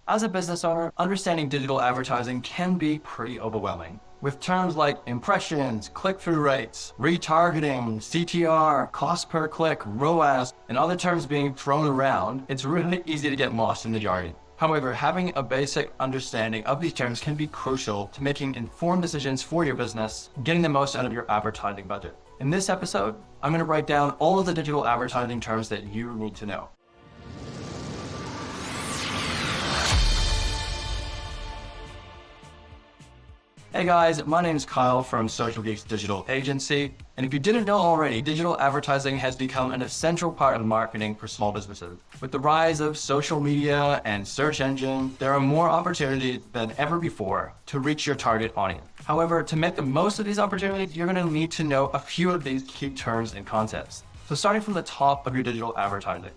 As a business owner, understanding digital advertising can be pretty overwhelming. With terms like impressions, click-through rates, retargeting, CTR, cost per click, ROAS, and other terms being thrown around, it's really easy to get lost in the jargon. However, having a basic understanding of these terms can be crucial to making informed decisions for your business, getting the most out of your advertising budget. In this episode, I'm going to write down all of the digital advertising terms that you need to know. Hey guys, my name is Kyle from Social Geeks Digital Agency, and if you didn't know already, digital advertising has become an essential part of marketing for small businesses. With the rise of social media and search engines, there are more opportunities than ever before to reach your target audience. However, to make the most of these opportunities, you're going to need to know a few of these key terms and concepts. So starting from the top of your digital advertising.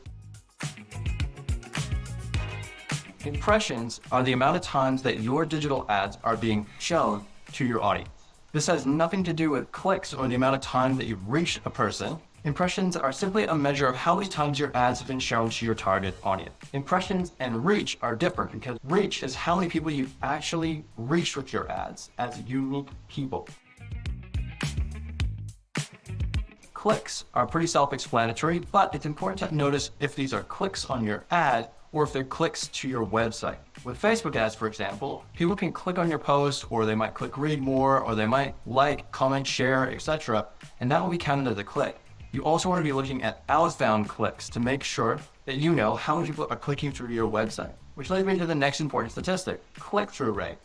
Impressions are the amount of times that your digital ads are being shown to your audience. This has nothing to do with clicks or the amount of time that you've reached a person. Impressions are simply a measure of how many times your ads have been shown to your target audience. Impressions and reach are different because reach is how many people you actually reach with your ads as unique people. Clicks are pretty self-explanatory, but it's important to notice if these are clicks on your ad or if they're clicks to your website. With Facebook ads, for example, people can click on your post, or they might click read more, or they might like, comment, share, etc. And that will be counted as a click. You also want to be looking at outbound clicks to make sure that you know how many people are clicking through your website. Which leads me to the next important statistic, click-through rate.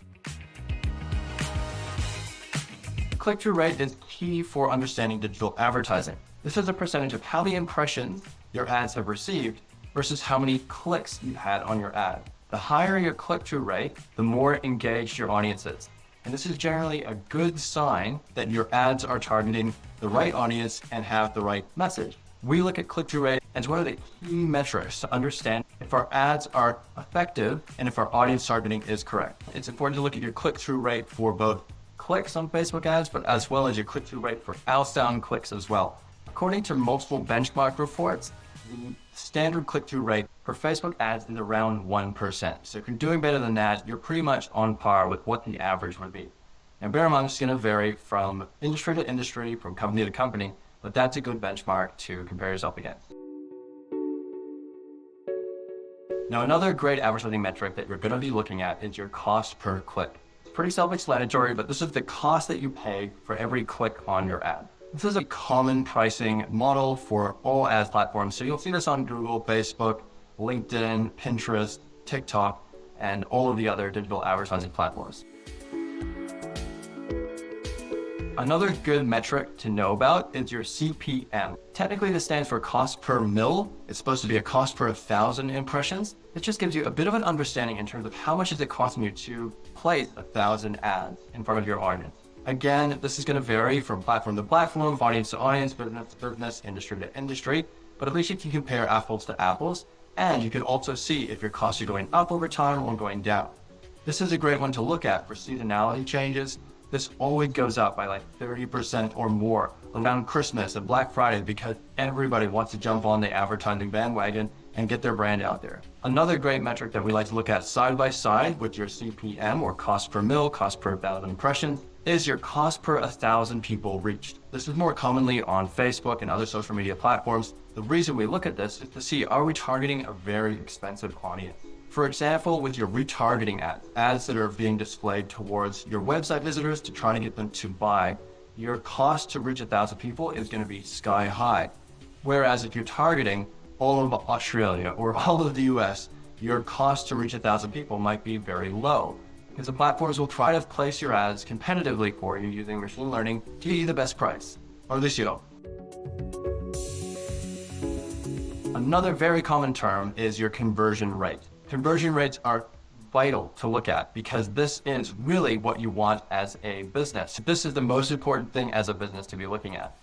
Click-through rate is key for understanding digital advertising. This is a percentage of how many impressions your ads have received versus how many clicks you had on your ad. The higher your click-through rate, the more engaged your audience is. And this is generally a good sign that your ads are targeting the right audience and have the right message. We look at click-through rate as one of the key metrics to understand if our ads are effective and if our audience targeting is correct. It's important to look at your click-through rate for both clicks on Facebook ads, but as well as your click-through rate for outbound clicks as well. According to multiple benchmark reports, the standard click-through rate for Facebook ads is around 1%. So if you're doing better than that, you're pretty much on par with what the average would be. And bear in mind, it's going to vary from industry to industry, from company to company, but that's a good benchmark to compare yourself against. Now, another great advertising metric that you're going to be looking at is your cost per click. It's pretty self-explanatory, but this is the cost that you pay for every click on your ad. This is a common pricing model for all ad platforms. So you'll see this on Google, Facebook, LinkedIn, Pinterest, TikTok, and all of the other digital advertising platforms. Another good metric to know about is your CPM. Technically, this stands for cost per mil. It's supposed to be a cost per 1,000 impressions. It just gives you a bit of an understanding in terms of how much is it costing you to place 1,000 ads in front of your audience. Again, this is going to vary from platform to platform, audience to audience, business to business, industry to industry, but at least you can compare apples to apples, and you can also see if your costs are going up over time or going down. This is a great one to look at for seasonality changes. This always goes up by like 30% or more around Christmas and Black Friday because everybody wants to jump on the advertising bandwagon and get their brand out there. Another great metric that we like to look at side by side with your CPM or cost per mil, cost per 1,000 impressions, is your cost per 1,000 people reached. This is more commonly on Facebook and other social media platforms. The reason we look at this is to see, are we targeting a very expensive audience? For example, with your retargeting ads that are being displayed towards your website visitors to try to get them to buy, your cost to reach 1,000 people is going to be sky high. Whereas if you're targeting all of Australia or all of the US, your cost to reach 1,000 people might be very low, because the platforms will try to place your ads competitively for you using machine learning to get you the best price, or at least you know. Another very common term is your conversion rate. Conversion rates are vital to look at because this is really what you want as a business. This is the most important thing as a business to be looking at.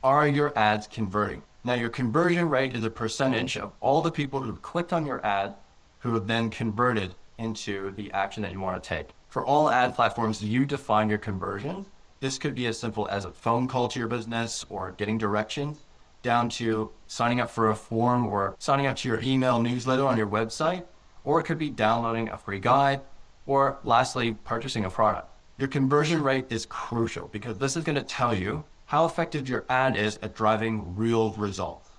Are your ads converting? Now, your conversion rate is a percentage of all the people who have clicked on your ad who have then converted into the action that you want to take. For all ad platforms, you define your conversion. This could be as simple as a phone call to your business or getting directions, down to signing up for a form or signing up to your email newsletter on your website, or it could be downloading a free guide, or lastly, purchasing a product. Your conversion rate is crucial because this is going to tell you how effective your ad is at driving real results.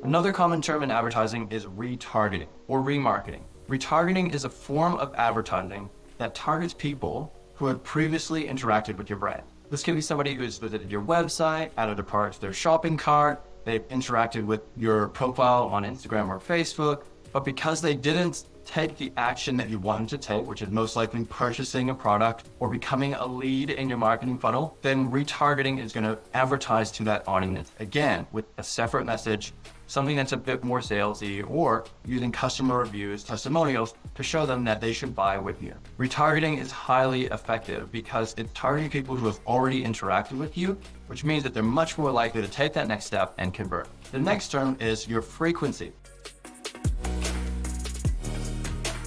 Another common term in advertising is retargeting or remarketing. Retargeting is a form of advertising that targets people who had previously interacted with your brand. This can be somebody who's visited your website, added a part to their shopping cart, they've interacted with your profile on Instagram or Facebook, but because they didn't take the action that you wanted to take, which is most likely purchasing a product or becoming a lead in your marketing funnel, then retargeting is going to advertise to that audience again with a separate message, something that's a bit more salesy, or using customer reviews, testimonials to show them that they should buy with you. Retargeting is highly effective because it's targeting people who have already interacted with you, which means that they're much more likely to take that next step and convert. The next term is your frequency.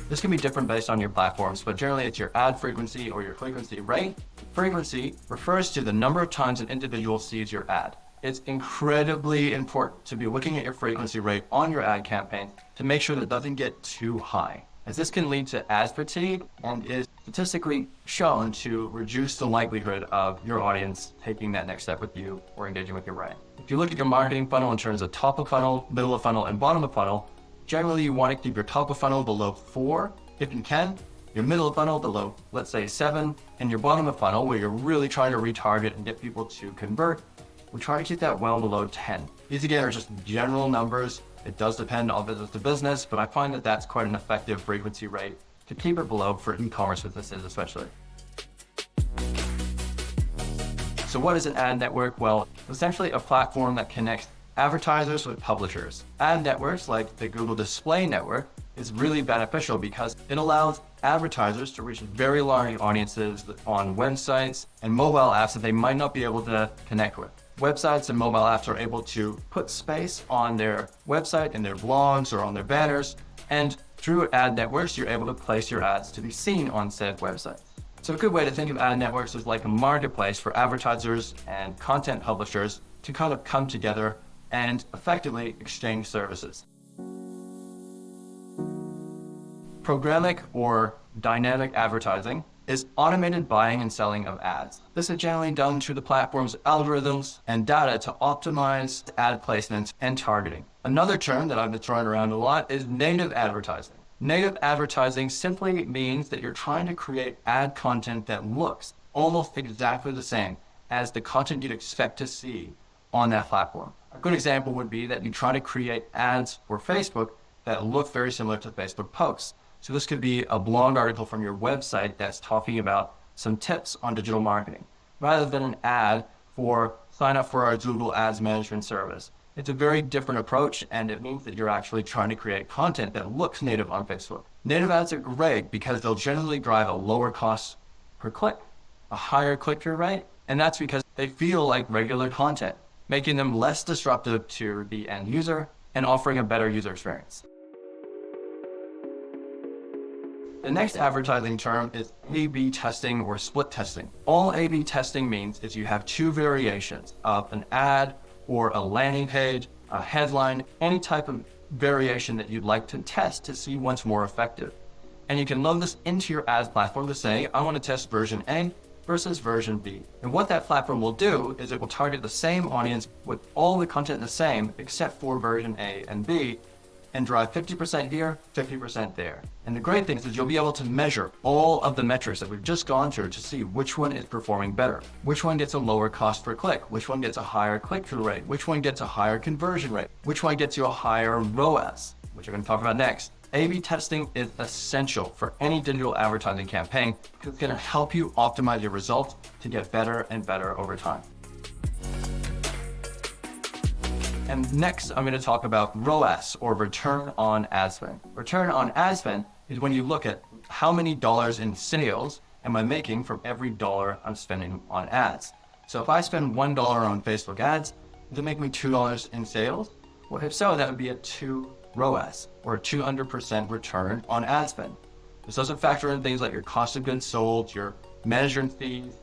This can be different based on your platforms, but generally it's your ad frequency or your frequency rate. Frequency refers to the number of times an individual sees your ad. It's incredibly important to be looking at your frequency rate on your ad campaign to make sure that it doesn't get too high, as this can lead to ad fatigue and is statistically shown to reduce the likelihood of your audience taking that next step with you or engaging with your brand. If you look at your marketing funnel in terms of top of funnel, middle of funnel, and bottom of funnel, generally you want to keep your top of funnel below 4 if you can, your middle of funnel below, let's say 7, and your bottom of funnel where you're really trying to retarget and get people to convert, we try to keep that well below 10. These again are just general numbers. It does depend on business to business, but I find that that's quite an effective frequency rate to keep it below for e-commerce businesses especially. So what is an ad network? Well, essentially a platform that connects advertisers with publishers. Ad networks like the Google Display Network is really beneficial because it allows advertisers to reach very large audiences on websites and mobile apps that they might not be able to connect with. Websites and mobile apps are able to put space on their website, in their blogs, or on their banners, and through ad networks, you're able to place your ads to be seen on said websites. So a good way to think of ad networks is like a marketplace for advertisers and content publishers to kind of come together and effectively exchange services. Programmatic or dynamic advertising is automated buying and selling of ads. This is generally done through the platform's algorithms and data to optimize ad placements and targeting. Another term that I've been throwing around a lot is native advertising. Native advertising simply means that you're trying to create ad content that looks almost exactly the same as the content you'd expect to see on that platform. A good example would be that you try to create ads for Facebook that look very similar to Facebook posts. So this could be a blog article from your website that's talking about some tips on digital marketing, rather than an ad for sign up for our Google Ads Management service. It's a very different approach, and it means that you're actually trying to create content that looks native on Facebook. Native ads are great because they'll generally drive a lower cost per click, a higher click-through rate, and that's because they feel like regular content, making them less disruptive to the end user and offering a better user experience. The next advertising term is A/B testing or split testing. All A/B testing means is you have two variations of an ad or a landing page, a headline, any type of variation that you'd like to test to see what's more effective. And you can load this into your ads platform to say, I want to test version A versus version B. And what that platform will do is it will target the same audience with all the content the same except for version A and B, and drive 50% here, 50% there. And the great thing is you'll be able to measure all of the metrics that we've just gone through to see which one is performing better, which one gets a lower cost per click, which one gets a higher click-through rate, which one gets a higher conversion rate, which one gets you a higher ROAS, which we're going to talk about next. A/B testing is essential for any digital advertising campaign because it's going to help you optimize your results to get better and better over time. And next, I'm going to talk about ROAS, or return on ad spend. Return on ad spend is when you look at how many dollars in sales am I making from every dollar I'm spending on ads. So if I spend $1 on Facebook ads, does it make me $2 in sales? Well, if so, that would be a 2 ROAS, or a 200% return on ad spend. This doesn't factor in things like your cost of goods sold, your management fees,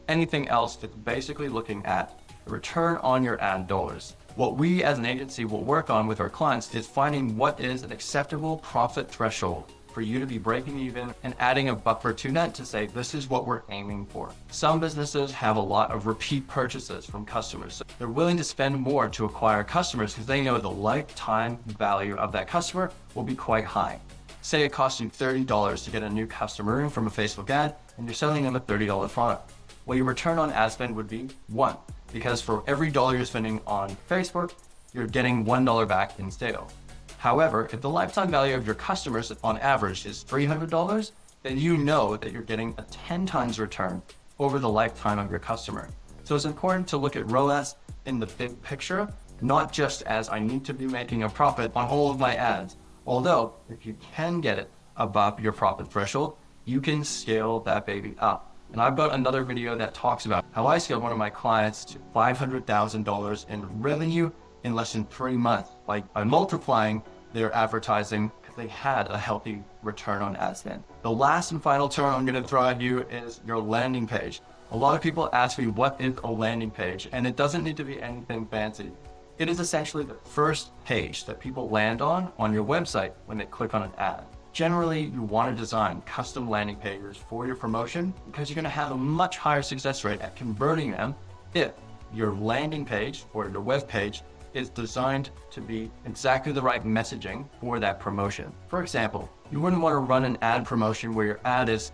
anything else. It's basically looking at the return on your ad dollars. What we as an agency will work on with our clients is finding what is an acceptable profit threshold for you to be breaking even and adding a buffer to that to say, this is what we're aiming for. Some businesses have a lot of repeat purchases from customers. So they're willing to spend more to acquire customers because they know the lifetime value of that customer will be quite high. Say it costs you $30 to get a new customer in from a Facebook ad and you're selling them a $30 product. Well, your return on ad spend would be 1, because for every dollar you're spending on Facebook, you're getting $1 back in sales. However, if the lifetime value of your customers on average is $300, then you know that you're getting a 10 times return over the lifetime of your customer. So it's important to look at ROAS in the big picture, not just as I need to be making a profit on all of my ads. Although, if you can get it above your profit threshold, you can scale that baby up. And I've got another video that talks about how I scaled one of my clients to $500,000 in revenue in less than 3 months, by multiplying their advertising because they had a healthy return on ad spend. The last and final term I'm going to throw at you is your landing page. A lot of people ask me, what is a landing page? And it doesn't need to be anything fancy. It is essentially the first page that people land on your website when they click on an ad. Generally, you want to design custom landing pages for your promotion because you're going to have a much higher success rate at converting them if your landing page or your web page is designed to be exactly the right messaging for that promotion. For example, you wouldn't want to run an ad promotion where your ad is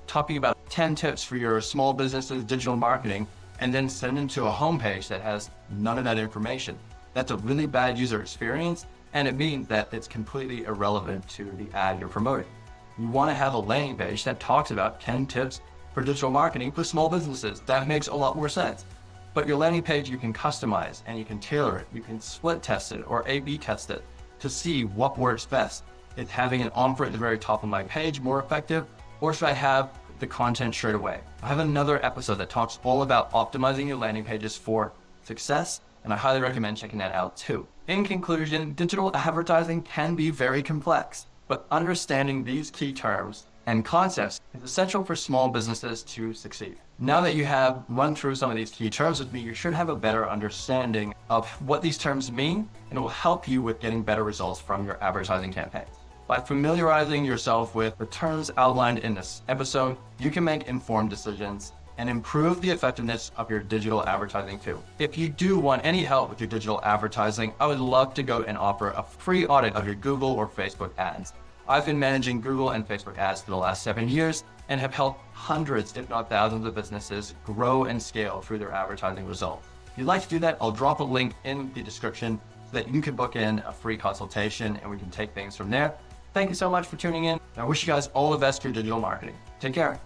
talking about 10 tips for your small business's digital marketing and then send them to a homepage that has none of that information. That's a really bad user experience, and it means that it's completely irrelevant to the ad you're promoting. You want to have a landing page that talks about 10 tips for digital marketing for small businesses. That makes a lot more sense. But your landing page, you can customize and you can tailor it. You can split test it or A/B test it to see what works best. Is having an offer at the very top of my page more effective, or should I have the content straight away? I have another episode that talks all about optimizing your landing pages for success, and I highly recommend checking that out too. In conclusion, digital advertising can be very complex, but understanding these key terms and concepts is essential for small businesses to succeed. Now that you have run through some of these key terms with me, you should have a better understanding of what these terms mean, and it will help you with getting better results from your advertising campaigns. By familiarizing yourself with the terms outlined in this episode, you can make informed decisions and improve the effectiveness of your digital advertising too. If you do want any help with your digital advertising, I would love to go and offer a free audit of your Google or Facebook ads. I've been managing Google and Facebook ads for the last 7 years and have helped hundreds, if not thousands of businesses grow and scale through their advertising results. If you'd like to do that, I'll drop a link in the description so that you can book in a free consultation and we can take things from there. Thank you so much for tuning in. I wish you guys all the best for your digital marketing. Take care.